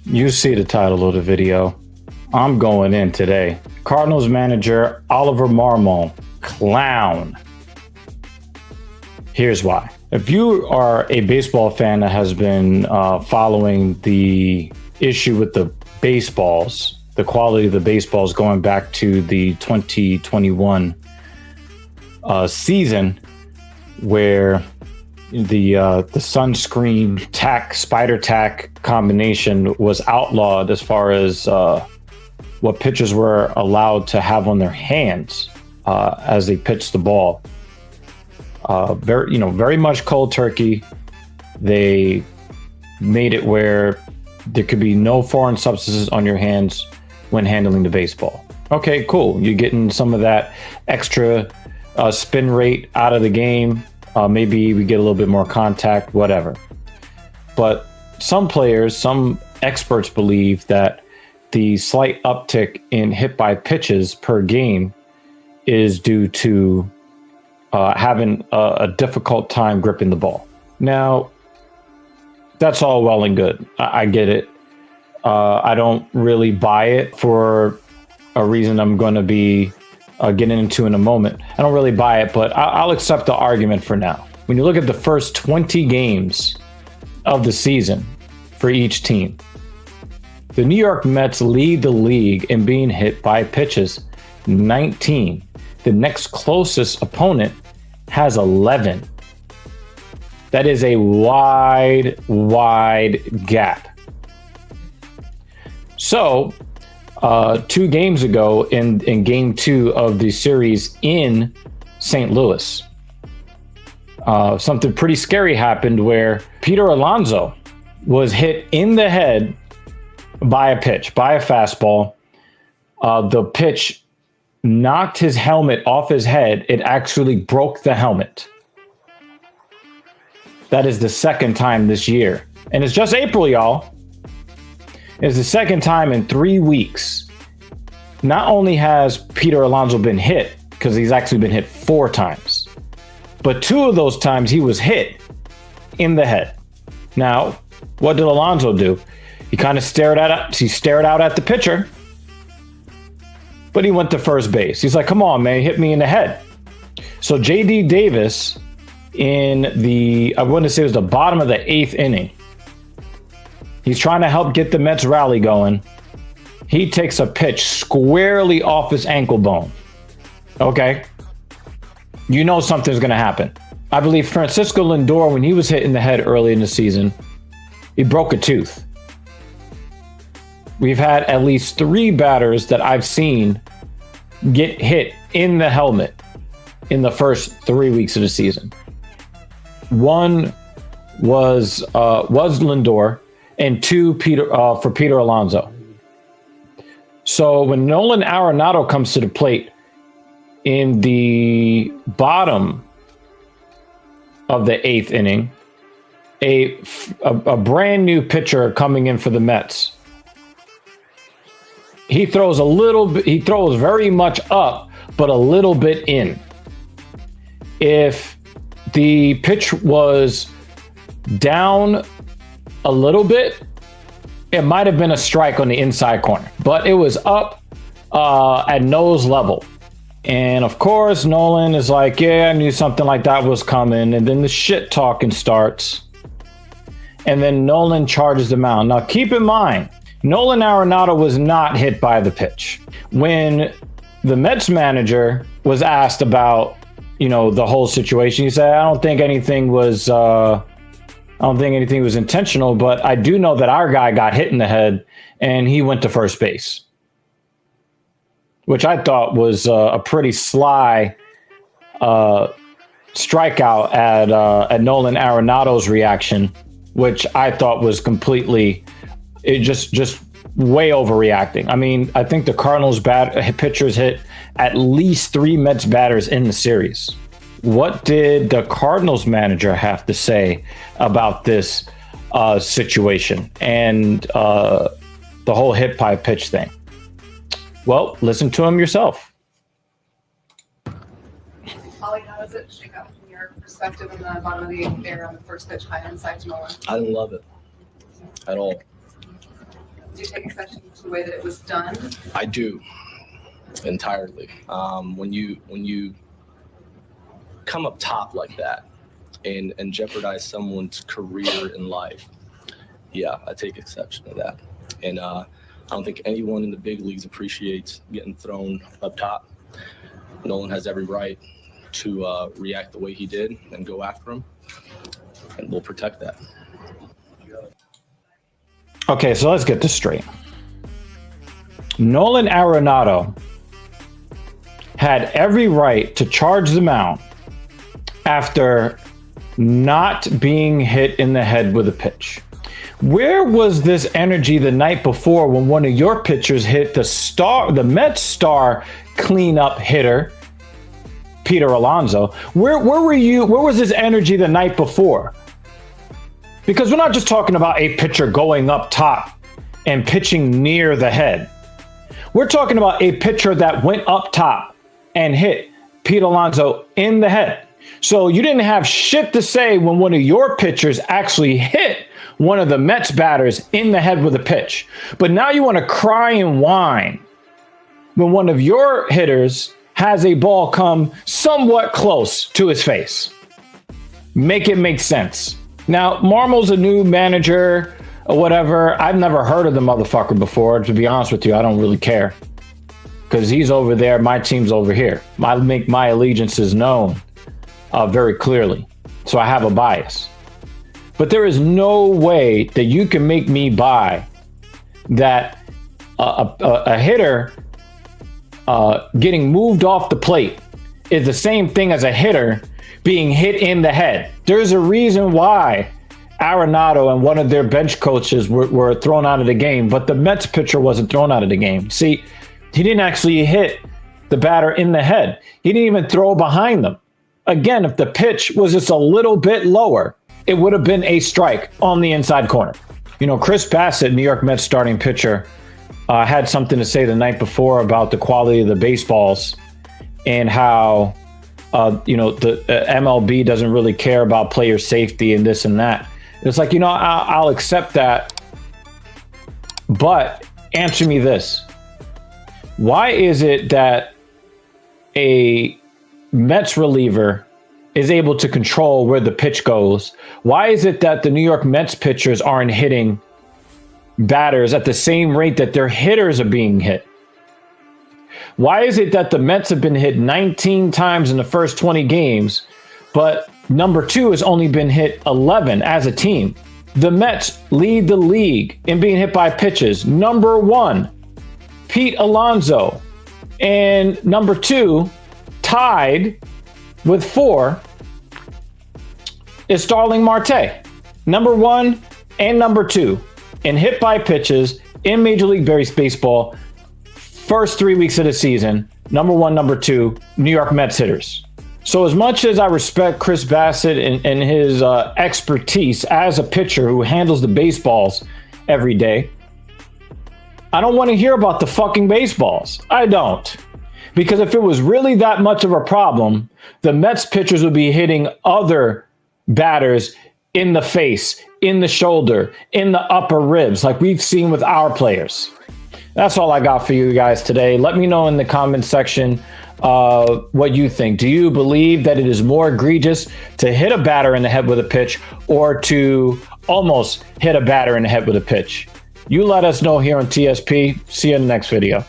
You see the title of the video. I'm going in today. Cardinals manager Oliver Marmol, clown. Here's why. If you are a baseball fan that has been following the issue with the baseballs, the quality of the baseballs going back to the 2021 season, where the sunscreen tack, spider tack combination was outlawed as far as what pitchers were allowed to have on their hands as they pitched the ball. Very much cold turkey. They made it where there could be no foreign substances on your hands when handling the baseball. Okay, cool. You're getting some of that extra spin rate out of the game. Maybe we get a little bit more contact, whatever. But some players, some experts believe that the slight uptick in hit by pitches per game is due to having a difficult time gripping the ball. Now, that's all well and good. I get it. I don't really buy it for a reason I'm going to be getting into in a moment. I don't really buy it, but I'll accept the argument for now. When you look at the first 20 games of the season for each team, the New York Mets lead the league in being hit by pitches, 19. The next closest opponent has 11. That is a wide gap. So, 2 games ago in game 2 of the series in St. Louis, something pretty scary happened where Peter Alonso was hit in the head by a fastball. The pitch knocked his helmet off his head. It actually broke the helmet. That is the second time this year. And it's just April, y'all. It's the second time in 3 weeks. Not only has Peter Alonso been hit, because he's actually been hit 4 times, but 2 of those times he was hit in the head. Now, what did Alonso do? He kind of stared out at the pitcher, but he went to first base. He's like, come on, man, hit me in the head. So J.D. Davis in I want to say it was the bottom of the 8th inning, he's trying to help get the Mets rally going. He takes a pitch squarely off his ankle bone. Okay. You know something's going to happen. I believe Francisco Lindor, when he was hit in the head early in the season, he broke a tooth. We've had at least 3 batters that I've seen get hit in the helmet in the first 3 weeks of the season. One was Lindor, and 2 for Peter Alonso. So when Nolan Arenado comes to the plate in the bottom of the 8th inning, a brand new pitcher coming in for the Mets, he throws a little bit. He throws very much up, but a little bit in. If the pitch was down a little bit, it might have been a strike on the inside corner, but it was up at nose level. And of course, Nolan is like, yeah, I knew something like that was coming. And then the shit talking starts. And then Nolan charges the mound. Now, keep in mind, Nolan Arenado was not hit by the pitch. When the Mets manager was asked about, the whole situation, he said, I don't think anything was intentional, but I do know that our guy got hit in the head and he went to first base, which I thought was a pretty sly strikeout at Nolan Arenado's reaction, which I thought was completely just way overreacting. I mean, I think the Cardinals pitchers hit at least 3 Mets batters in the series. What did the Cardinals manager have to say about this situation and the whole hit by pitch thing? Well, listen to him yourself. Ollie, how does it shake out from your perspective? perspective in the bottom of the eighth there on the first pitch high inside to Nolan? I didn't love it at all. Do you take exception to the way that it was done? I do, entirely. When you come up top like that and jeopardize someone's career in life, yeah, I take exception to that. And I don't think anyone in the big leagues appreciates getting thrown up top. Nolan has every right to react the way he did and go after him, and we'll protect that. Okay, so let's get this straight. Nolan Arenado had every right to charge the mound after not being hit in the head with a pitch. Where was this energy the night before when one of your pitchers hit the Mets star cleanup hitter, Peter Alonso? Where were you? Where was this energy the night before? Because we're not just talking about a pitcher going up top and pitching near the head. We're talking about a pitcher that went up top and hit Pete Alonso in the head. So you didn't have shit to say when one of your pitchers actually hit one of the Mets batters in the head with a pitch. But now you want to cry and whine when one of your hitters has a ball come somewhat close to his face. Make it make sense. Now, Marmol's a new manager or whatever. I've never heard of the motherfucker before. To be honest with you, I don't really care. Because he's over there, my team's over here. I make my allegiances known very clearly. So I have a bias. But there is no way that you can make me buy that a hitter getting moved off the plate is the same thing as a hitter being hit in the head. There's a reason why Arenado and one of their bench coaches were thrown out of the game, but the Mets pitcher wasn't thrown out of the game. See, he didn't actually hit the batter in the head. He didn't even throw behind them. Again, if the pitch was just a little bit lower, it would have been a strike on the inside corner. You know, Chris Bassett, New York Mets starting pitcher, had something to say the night before about the quality of the baseballs and how, the MLB doesn't really care about player safety and this and that. It's like, I'll accept that. But answer me this. Why is it that a Mets reliever is able to control where the pitch goes? Why is it that the New York Mets pitchers aren't hitting batters at the same rate that their hitters are being hit? Why is it that the Mets have been hit 19 times in the first 20 games, but number 2 has only been hit 11 as a team? The Mets lead the league in being hit by pitches. Number 1, Pete Alonso. And number 2, tied with 4, is Starling Marte. Number 1 and number 2 in hit by pitches in Major League Baseball, first 3 weeks of the season. Number 1, number 2, New York Mets hitters. So as much as I respect Chris Bassett and his expertise as a pitcher who handles the baseballs every day, I don't want to hear about the fucking baseballs. I don't. Because if it was really that much of a problem, the Mets pitchers would be hitting other batters in the face, in the shoulder, in the upper ribs, like we've seen with our players. That's all I got for you guys today. Let me know in the comment section what you think. Do you believe that it is more egregious to hit a batter in the head with a pitch or to almost hit a batter in the head with a pitch? You let us know here on TSP. See you in the next video.